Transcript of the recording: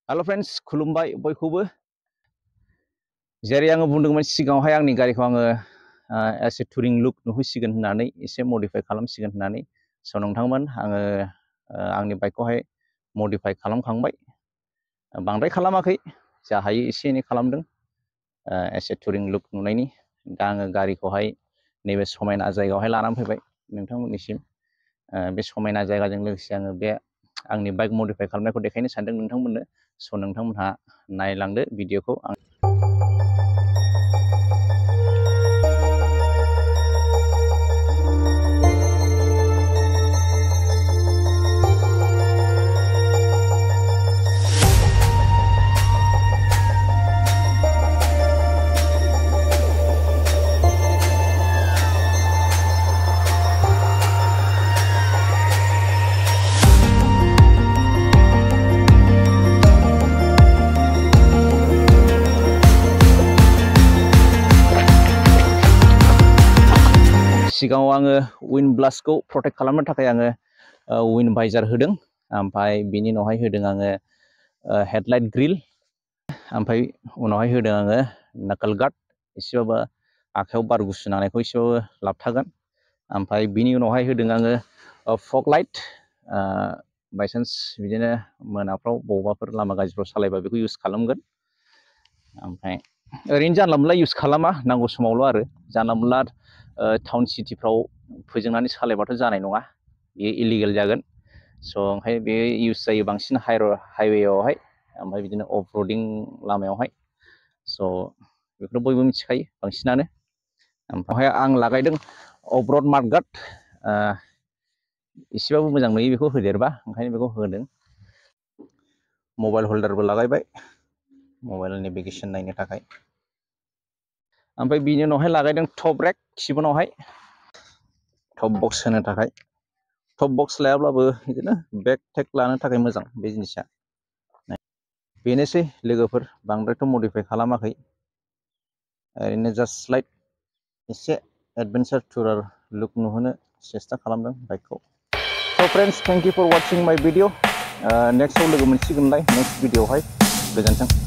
hello friends खुलुमबाय बयखौबो जेरै आङो बुंदोंमोन सिगाङावहाय आंनि गारिखौ आङो एसे टुरिं लुक नुहोसिगोन होननानै एसे मडिफाइ खालामसिगोन होननानै स' नोंथांमोन आङो आंनि बाइकखौहाय मडिफाइ खालामखांबाय बांद्राय खालामाखै जा हायो एसे एनै खालामदों एसे टुरिं लुक नुनायनि दा आङो गारिखौहाय नैबे समायना जायगायावहाय लानानै फैबाय नोंथांमोननिसिम बे समायना जायगाजों लोगोसे आङो बे आंनि बाइक मडिफाइ खालामनायखौ देखायनो सानदों नोंथांमोननो स' नोंथांमोनहा नायलांदो भिडिअखौ सिगाङाव आङो विन्ड ब्लास्टखौ प्रटेक्ट खालामनो थाखाय आङो विन्ड भाइजार होदों ओमफ्राय बिनि उनावहाय होदों आङो हेडलाइट ग्रिल ओमफ्राय उनावहाय होदों आङो नाकल गार्ड एसेबाबो आखायाव बार गुसु नांनायखौ एसेबाबो लाबथागोन ओमफ्राय बिनि उनावहाय होदों आङो फग लाइट बायसान्स बिदिनो मोनाफ्राव बबावबाफोर लामा गाज्रिफ्राव सालायबा बेखौ इउज खालामगोन ओमफ्राय ओरैनो जानला मोनला इउज खालामा नांगौ समावल' आरो जानला मोनला टाउन सिटिफ्राव फोजोंनानै सालायबाथ' जानाय नङा बेयो इलिगेल जागोन स' ओंखायनो बे इउज जायो बांसिन हाइवेआवहाय ओमफ्राय बिदिनो अफ रडिं लामायावहाय स' बेखौथ' बयबो मिथिखायो बांसिनानो ओमफ्राय आं लागायदों अफ रड माडगार्ड एसेबाबो मोजां नुयो बेखौ होदेरबा ओंखायनो बेखौ होदों मबाइल हल्डारबो लागायबाय मबाइल नेभिगेसन नायनो थाखाय ओमफ्राय बिनि उनावहाय लागायदों टप रेक खिबुनावहाय टप बक्स होनो थाखाय टप बक्स लायाब्लाबो बिदिनो बेक टेक लानो थाखाय मोजां बे जिनिसा बेनोसै लोगोफोर बांद्रायथ' मडिफाइ खालामाखै ओरैनो जास्ट स्लाइड एसे एडभेन्सार टुरार लुक नुहोनो सेस्था खालामदों बाइकखौ स' friends thank you for watching my video नेक्स्टआव लोगो मोनसिगोनलाय नेक्स्ट भिडिअआवहाय गोजोन्थों